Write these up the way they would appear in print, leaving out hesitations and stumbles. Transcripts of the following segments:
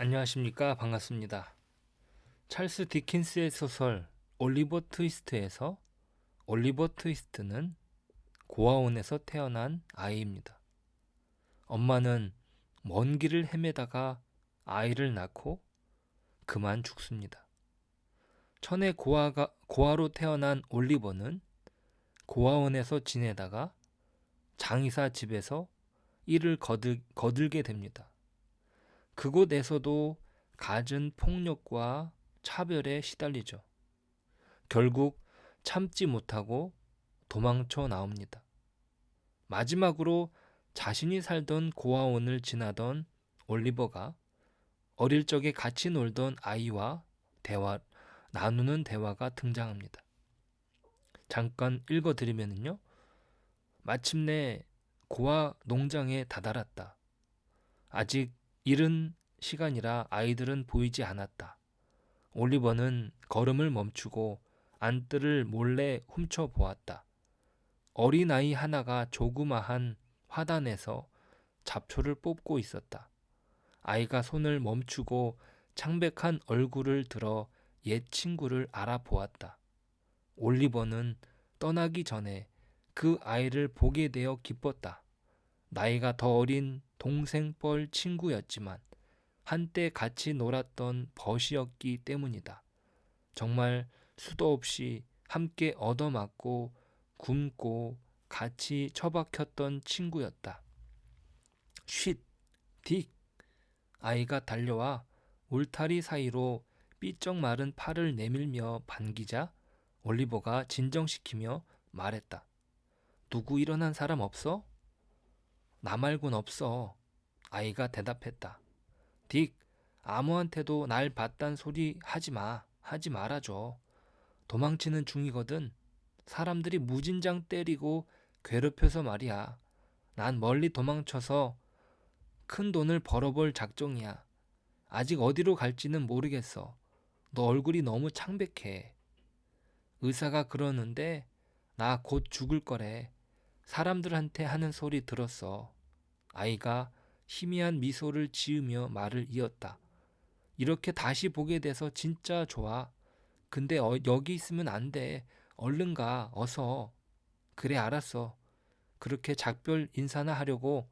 안녕하십니까. 반갑습니다. 찰스 디킨스의 소설 올리버 트위스트에서 올리버 트위스트는 고아원에서 태어난 아이입니다. 엄마는 먼 길을 헤매다가 아이를 낳고 그만 죽습니다. 천의 고아로 태어난 올리버는 고아원에서 지내다가 장의사 집에서 일을 거들게 됩니다. 그곳에서도 갖은 폭력과 차별에 시달리죠. 결국 참지 못하고 도망쳐 나옵니다. 마지막으로 자신이 살던 고아원을 지나던 올리버가 어릴 적에 같이 놀던 아이와 나누는 대화가 등장합니다. 잠깐 읽어드리면요. 마침내 고아 농장에 다다랐다. 아직 이른 시간이라 아이들은 보이지 않았다. 올리버는 걸음을 멈추고 안뜰을 몰래 훔쳐보았다. 어린아이 하나가 조그마한 화단에서 잡초를 뽑고 있었다. 아이가 손을 멈추고 창백한 얼굴을 들어 옛 친구를 알아보았다. 올리버는 떠나기 전에 그 아이를 보게 되어 기뻤다. 나이가 더 어린 동생뻘 친구였지만 한때 같이 놀았던 벗이었기 때문이다. 정말 수도 없이 함께 얻어맞고 굶고 같이 처박혔던 친구였다. 쉿! 딕! 아이가 달려와 울타리 사이로 삐쩍 마른 팔을 내밀며 반기자 올리버가 진정시키며 말했다. 누구 일어난 사람 없어? 나 말곤 없어. 아이가 대답했다. 딕, 아무한테도 날 봤단 소리 하지 말아줘. 도망치는 중이거든. 사람들이 무진장 때리고 괴롭혀서 말이야. 난 멀리 도망쳐서 큰 돈을 벌어볼 작정이야. 아직 어디로 갈지는 모르겠어. 너 얼굴이 너무 창백해. 의사가 그러는데 나 곧 죽을 거래. 사람들한테 하는 소리 들었어. 아이가 희미한 미소를 지으며 말을 이었다. 이렇게 다시 보게 돼서 진짜 좋아. 근데 여기 있으면 안 돼. 얼른 가. 어서. 그래, 알았어. 그렇게 작별 인사나 하려고.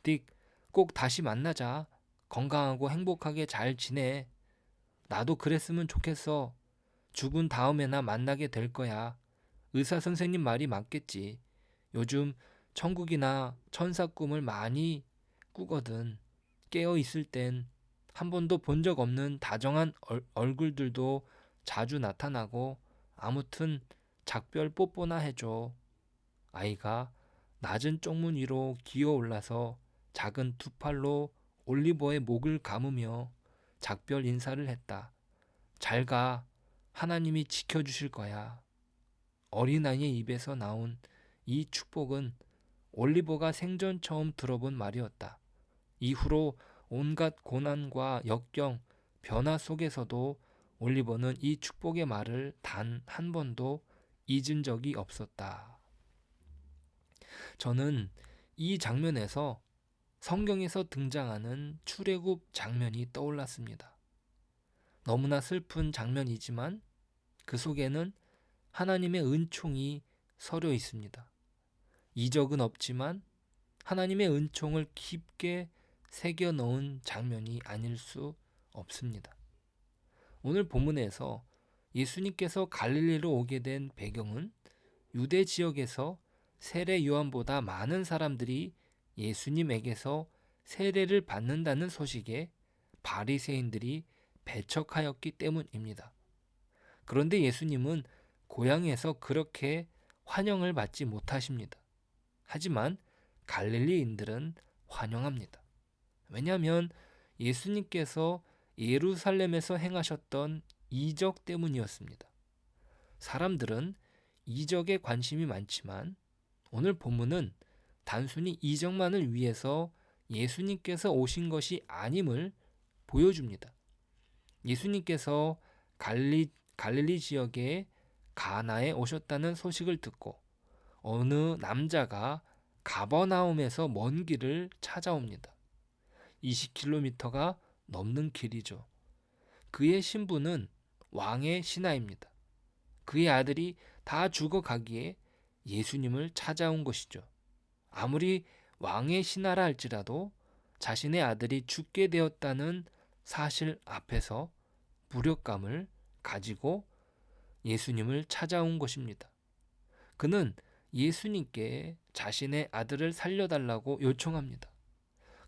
딕, 꼭 다시 만나자. 건강하고 행복하게 잘 지내. 나도 그랬으면 좋겠어. 죽은 다음에나 만나게 될 거야. 의사 선생님 말이 맞겠지. 요즘 천국이나 천사 꿈을 많이 꾸거든. 깨어 있을 땐 한 번도 본 적 없는 다정한 얼굴들도 자주 나타나고 아무튼 작별 뽀뽀나 해줘. 아이가 낮은 쪽문 위로 기어 올라서 작은 두 팔로 올리버의 목을 감으며 작별 인사를 했다. 잘 가. 하나님이 지켜주실 거야. 어린아이의 입에서 나온 이 축복은 올리버가 생전 처음 들어본 말이었다. 이후로 온갖 고난과 역경, 변화 속에서도 올리버는 이 축복의 말을 단 한 번도 잊은 적이 없었다. 저는 이 장면에서 성경에서 등장하는 출애굽 장면이 떠올랐습니다. 너무나 슬픈 장면이지만 그 속에는 하나님의 은총이 서려 있습니다. 이적은 없지만 하나님의 은총을 깊게 새겨 넣은 장면이 아닐 수 없습니다. 오늘 본문에서 예수님께서 갈릴리로 오게 된 배경은 유대 지역에서 세례 요한보다 많은 사람들이 예수님에게서 세례를 받는다는 소식에 바리새인들이 배척하였기 때문입니다. 그런데 예수님은 고향에서 그렇게 환영을 받지 못하십니다. 하지만 갈릴리인들은 환영합니다. 왜냐하면 예수님께서 예루살렘에서 행하셨던 이적 때문이었습니다. 사람들은 이적에 관심이 많지만 오늘 본문은 단순히 이적만을 위해서 예수님께서 오신 것이 아님을 보여줍니다. 예수님께서 갈릴리 지역의 가나에 오셨다는 소식을 듣고 어느 남자가 가버나움에서 먼 길을 찾아옵니다. 20km가 넘는 길이죠. 그의 신부는 왕의 신하입니다. 그의 아들이 다 죽어가기에 예수님을 찾아온 것이죠. 아무리 왕의 신하라 할지라도 자신의 아들이 죽게 되었다는 사실 앞에서 무력감을 가지고 예수님을 찾아온 것입니다. 그는 예수님께 자신의 아들을 살려달라고 요청합니다.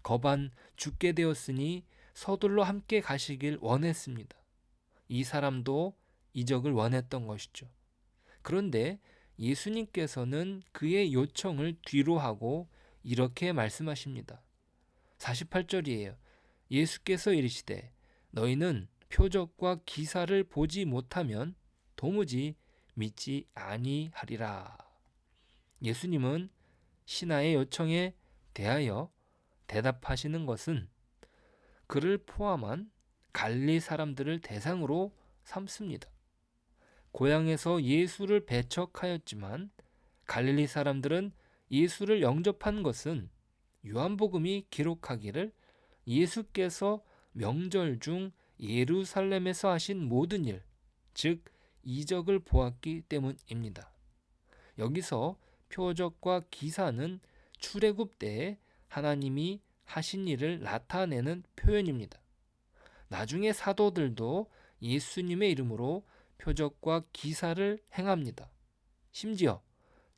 거반 죽게 되었으니 서둘러 함께 가시길 원했습니다. 이 사람도 이적을 원했던 것이죠. 그런데 예수님께서는 그의 요청을 뒤로하고 이렇게 말씀하십니다. 48절이에요. 예수께서 이르시되 너희는 표적과 기사를 보지 못하면 도무지 믿지 아니하리라. 예수님은 신하의 요청에 대하여 대답하시는 것은 그를 포함한 갈릴리 사람들을 대상으로 삼습니다. 고향에서 예수를 배척하였지만 갈릴리 사람들은 예수를 영접한 것은 요한복음이 기록하기를 예수께서 명절 중 예루살렘에서 하신 모든 일, 즉 이적을 보았기 때문입니다. 여기서 표적과 기사는 출애굽 때에 하나님이 하신 일을 나타내는 표현입니다. 나중에 사도들도 예수님의 이름으로 표적과 기사를 행합니다. 심지어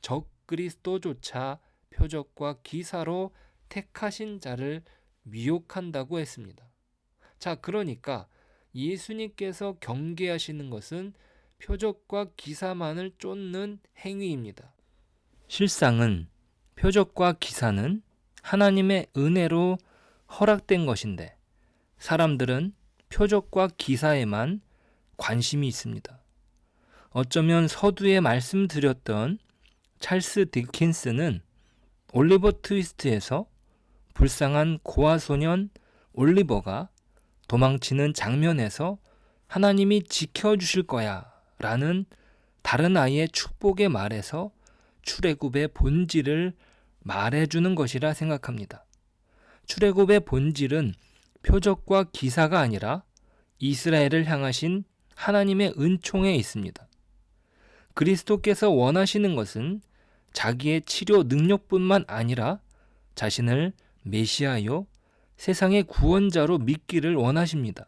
적그리스도조차 표적과 기사로 택하신 자를 미혹한다고 했습니다. 자, 그러니까 예수님께서 경계하시는 것은 표적과 기사만을 쫓는 행위입니다. 실상은 표적과 기사는 하나님의 은혜로 허락된 것인데 사람들은 표적과 기사에만 관심이 있습니다. 어쩌면 서두에 말씀드렸던 찰스 디킨스는 올리버 트위스트에서 불쌍한 고아 소년 올리버가 도망치는 장면에서 하나님이 지켜주실 거야 라는 다른 아이의 축복의 말에서 출애굽의 본질을 말해주는 것이라 생각합니다. 출애굽의 본질은 표적과 기사가 아니라 이스라엘을 향하신 하나님의 은총에 있습니다. 그리스도께서 원하시는 것은 자기의 치료 능력뿐만 아니라 자신을 메시아요, 세상의 구원자로 믿기를 원하십니다.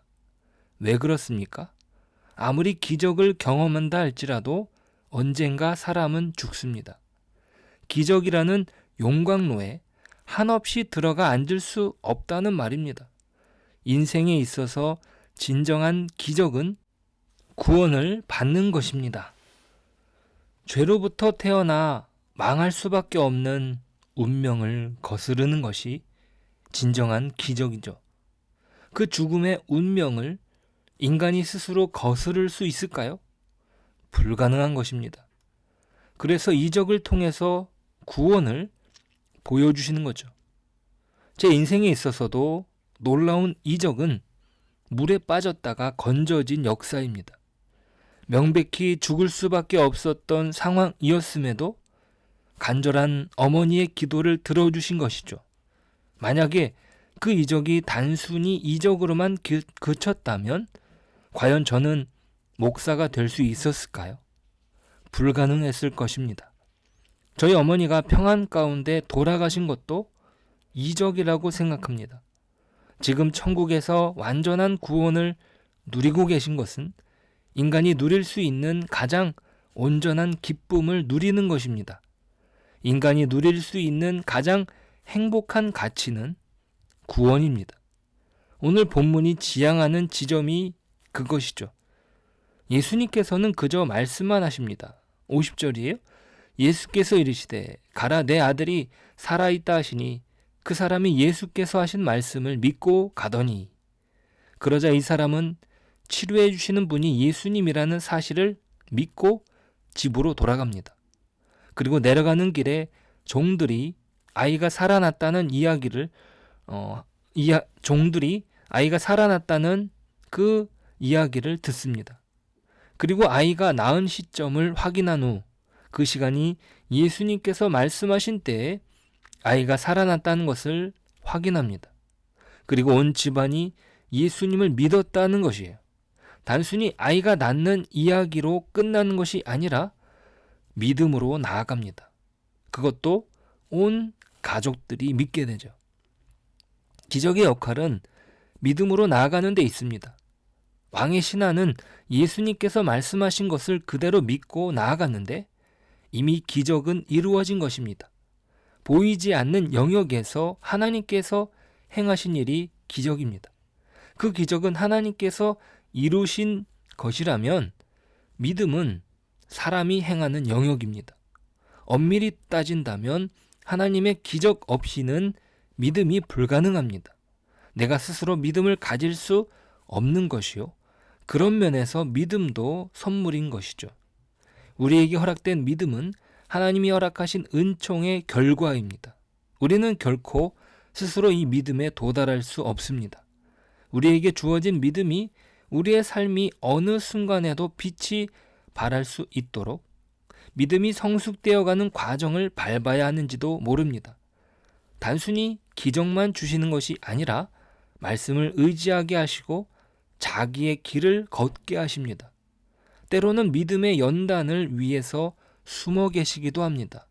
왜 그렇습니까? 아무리 기적을 경험한다 할지라도 언젠가 사람은 죽습니다. 기적이라는 용광로에 한없이 들어가 앉을 수 없다는 말입니다. 인생에 있어서 진정한 기적은 구원을 받는 것입니다. 죄로부터 태어나 망할 수밖에 없는 운명을 거스르는 것이 진정한 기적이죠. 그 죽음의 운명을 인간이 스스로 거스를 수 있을까요? 불가능한 것입니다. 그래서 이적을 통해서 구원을 보여주시는 거죠. 제 인생에 있어서도 놀라운 이적은 물에 빠졌다가 건져진 역사입니다. 명백히 죽을 수밖에 없었던 상황이었음에도 간절한 어머니의 기도를 들어주신 것이죠. 만약에 그 이적이 단순히 이적으로만 그쳤다면 과연 저는 목사가 될 수 있었을까요? 불가능했을 것입니다. 저희 어머니가 평안 가운데 돌아가신 것도 이적이라고 생각합니다. 지금 천국에서 완전한 구원을 누리고 계신 것은 인간이 누릴 수 있는 가장 온전한 기쁨을 누리는 것입니다. 인간이 누릴 수 있는 가장 행복한 가치는 구원입니다. 오늘 본문이 지향하는 지점이 그것이죠. 예수님께서는 그저 말씀만 하십니다. 50절이에요. 예수께서 이르시되 가라 내 아들이 살아있다 하시니 그 사람이 예수께서 하신 말씀을 믿고 가더니 그러자 이 사람은 치료해 주시는 분이 예수님이라는 사실을 믿고 집으로 돌아갑니다. 그리고 내려가는 길에 종들이 아이가 살아났다는 이야기를 종들이 아이가 살아났다는 그 이야기를 듣습니다. 그리고 아이가 낳은 시점을 확인한 후 그 시간이 예수님께서 말씀하신 때에 아이가 살아났다는 것을 확인합니다. 그리고 온 집안이 예수님을 믿었다는 것이에요. 단순히 아이가 낳는 이야기로 끝나는 것이 아니라 믿음으로 나아갑니다. 그것도 온 가족들이 믿게 되죠. 기적의 역할은 믿음으로 나아가는 데 있습니다. 왕의 신하는 예수님께서 말씀하신 것을 그대로 믿고 나아갔는데 이미 기적은 이루어진 것입니다. 보이지 않는 영역에서 하나님께서 행하신 일이 기적입니다. 그 기적은 하나님께서 이루신 것이라면 믿음은 사람이 행하는 영역입니다. 엄밀히 따진다면 하나님의 기적 없이는 믿음이 불가능합니다. 내가 스스로 믿음을 가질 수 없는 것이요. 그런 면에서 믿음도 선물인 것이죠. 우리에게 허락된 믿음은 하나님이 허락하신 은총의 결과입니다. 우리는 결코 스스로 이 믿음에 도달할 수 없습니다. 우리에게 주어진 믿음이 우리의 삶이 어느 순간에도 빛이 발할 수 있도록 믿음이 성숙되어가는 과정을 밟아야 하는지도 모릅니다. 단순히 기적만 주시는 것이 아니라 말씀을 의지하게 하시고 자기의 길을 걷게 하십니다. 때로는 믿음의 연단을 위해서 숨어 계시기도 합니다.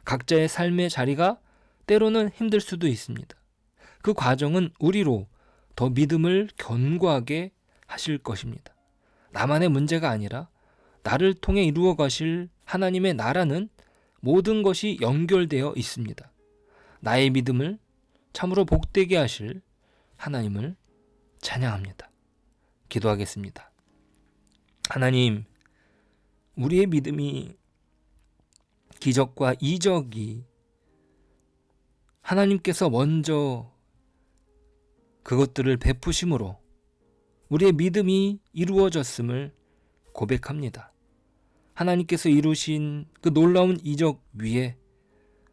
각자의 삶의 자리가 때로는 힘들 수도 있습니다. 그 과정은 우리로 더 믿음을 견고하게 하실 것입니다. 나만의 문제가 아니라 나를 통해 이루어 가실 하나님의 나라는 모든 것이 연결되어 있습니다. 나의 믿음을 참으로 복되게 하실 하나님을 찬양합니다. 기도하겠습니다. 하나님, 우리의 믿음이 기적과 이적이 하나님께서 먼저 그것들을 베푸심으로 우리의 믿음이 이루어졌음을 고백합니다. 하나님께서 이루신 그 놀라운 이적 위에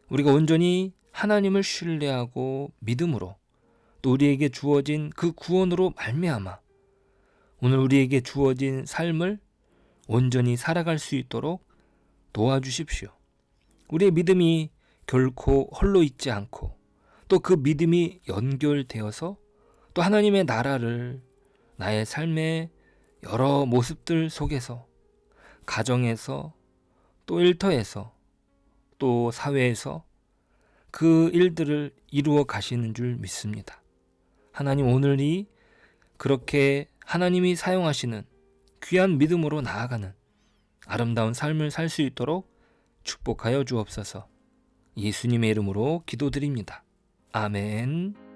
우리가 온전히 하나님을 신뢰하고 믿음으로 또 우리에게 주어진 그 구원으로 말미암아 오늘 우리에게 주어진 삶을 온전히 살아갈 수 있도록 도와주십시오. 우리의 믿음이 결코 홀로 있지 않고 또 그 믿음이 연결되어서 또 하나님의 나라를 나의 삶의 여러 모습들 속에서 가정에서 또 일터에서 또 사회에서 그 일들을 이루어 가시는 줄 믿습니다. 하나님, 오늘이 그렇게 하나님이 사용하시는 귀한 믿음으로 나아가는 아름다운 삶을 살 수 있도록 축복하여 주옵소서. 예수님의 이름으로 기도드립니다. 아멘.